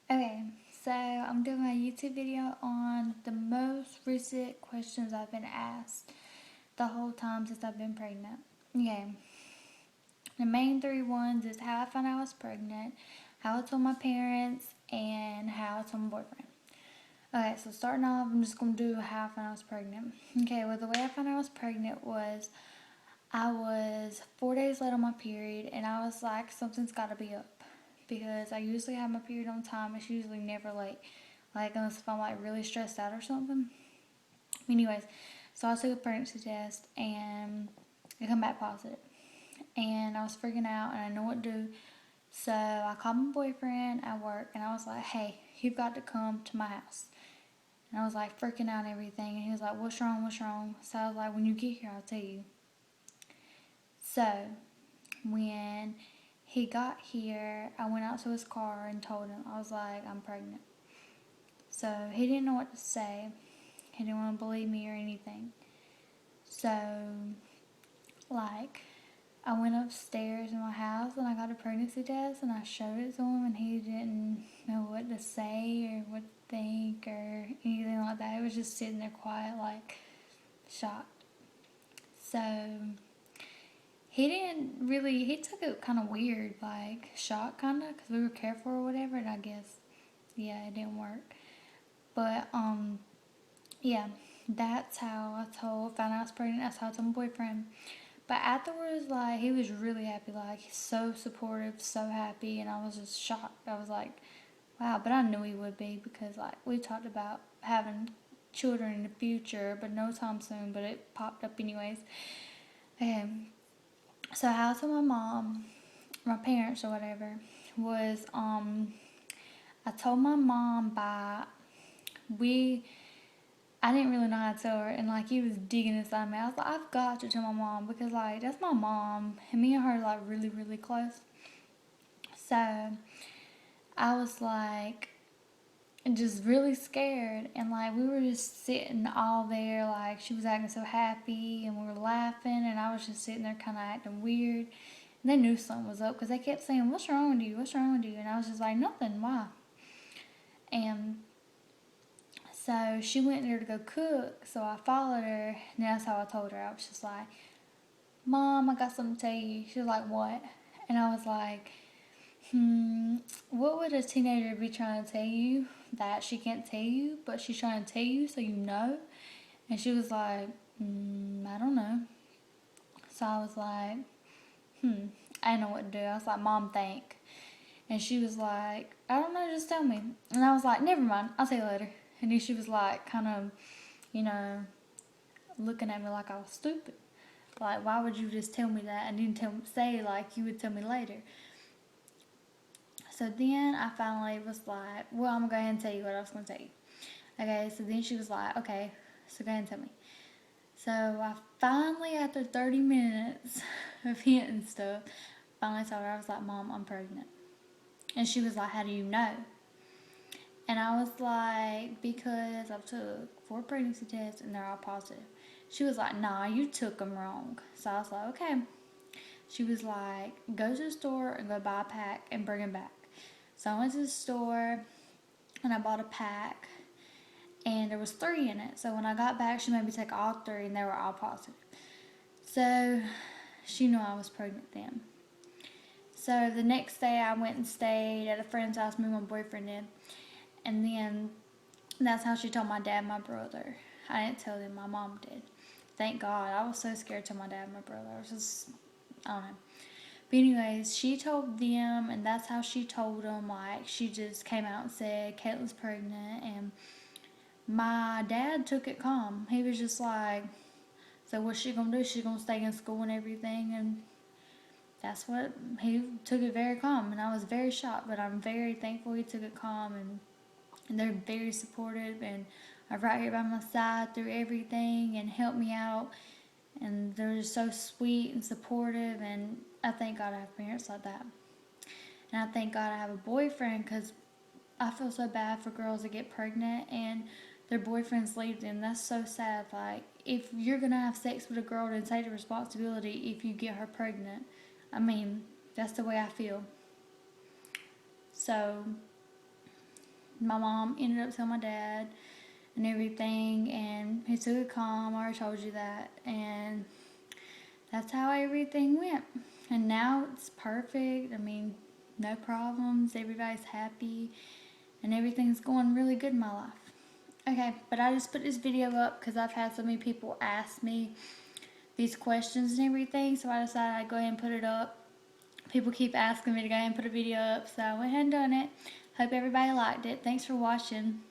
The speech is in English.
Okay, so I'm doing my YouTube video on the most recent questions I've been asked the whole time since I've been pregnant. Okay, the main three ones is how I found out I was pregnant, how I told my parents, and how I told my boyfriend. Okay, so starting off, I'm just gonna do how I found out I was pregnant. Okay, well, the way I found out I was pregnant was I was 4 days late on my period, and I was like, something's gotta be up. Because I usually have my period on time, it's usually never late. Like, unless if I'm like really stressed out or something. Anyways, so I took a pregnancy test and it come back positive. And I was freaking out and I know what to do. So I called my boyfriend at work and I was like, hey, you've got to come to my house. And I was like freaking out and everything. And he was like, what's wrong? What's wrong? So I was like, when you get here, I'll tell you. So when he got here, I went out to his car and told him, I was like, I'm pregnant. So he didn't know what to say. He didn't want to believe me or anything. So, like, I went upstairs in my house and I got a pregnancy test and I showed it to him and he didn't know what to say or what to think or anything like that. He was just sitting there quiet, like, shocked. So, he took it kind of weird, like, shocked kind of, because we were careful or whatever, and I guess, yeah, it didn't work. But, yeah, that's how found out I was pregnant. That's how I told my boyfriend. But afterwards, like, he was really happy. Like, he's so supportive, so happy. And I was just shocked. I was like, wow. But I knew he would be because, like, we talked about having children in the future, but no time soon. But it popped up anyways. So how I told my mom, my parents or whatever, was, I told my mom I didn't really know how to tell her, and like he was digging inside me. I was like, I've got to tell my mom because like that's my mom, and me and her are like really really close. So I was like just really scared, and like we were just sitting all there, like she was acting so happy, and we were laughing, and I was just sitting there kind of acting weird. And they knew something was up because they kept saying, "What's wrong with you? What's wrong with you?" And I was just like, "Nothing. Why?" And so she went there to go cook, so I followed her, and that's how I told her. I was just like, Mom, I got something to tell you. She was like, what? And I was like, what would a teenager be trying to tell you that she can't tell you, but she's trying to tell you so you know? And she was like, I don't know. So I was like, I didn't know what to do. I was like, Mom, think. And she was like, I don't know, just tell me. And I was like, never mind, I'll tell you later. And then she was like, kind of, you know, looking at me like I was stupid. Like, why would you just tell me that and then say like you would tell me later? So then I finally was like, well, I'm going to go ahead and tell you what I was going to tell you. Okay, so then she was like, okay, so go ahead and tell me. So I finally, after 30 minutes of hinting stuff, finally told her, I was like, Mom, I'm pregnant. And she was like, how do you know? And I was like, because I've took 4 pregnancy tests and they're all positive. She was like, nah, you took them wrong. So I was like, okay. She was like, go to the store and go buy a pack and bring them back. So I went to the store and I bought a pack and there was 3 in it. So when I got back, she made me take all 3 and they were all positive. So she knew I was pregnant then. So the next day I went and stayed at a friend's house, me and my boyfriend did. And then that's how she told my dad and my brother. I didn't tell them, my mom did. Thank God. I was so scared to my dad and my brother. I was just, I don't know. But anyways, she told them, and that's how she told them. Like, she just came out and said, Caitlin's pregnant. And my dad took it calm. He was just like, so what's she going to do? She's going to stay in school and everything. And that's what, he took it very calm. And I was very shocked, but I'm very thankful he took it calm. And they're very supportive and are right here by my side through everything and help me out. And they're just so sweet and supportive, and I thank God I have parents like that. And I thank God I have a boyfriend because I feel so bad for girls that get pregnant and their boyfriends leave them. That's so sad. Like, if you're going to have sex with a girl, then take the responsibility if you get her pregnant. I mean, that's the way I feel. So, my mom ended up telling my dad and everything, and he took it calm. I already told you that, and that's how everything went. And now it's perfect. I mean, no problems. Everybody's happy, and everything's going really good in my life. Okay, but I just put this video up because I've had so many people ask me these questions and everything, so I decided I'd go ahead and put it up. People keep asking me to go ahead and put a video up, so I went ahead and done it. Hope everybody liked it. Thanks for watching.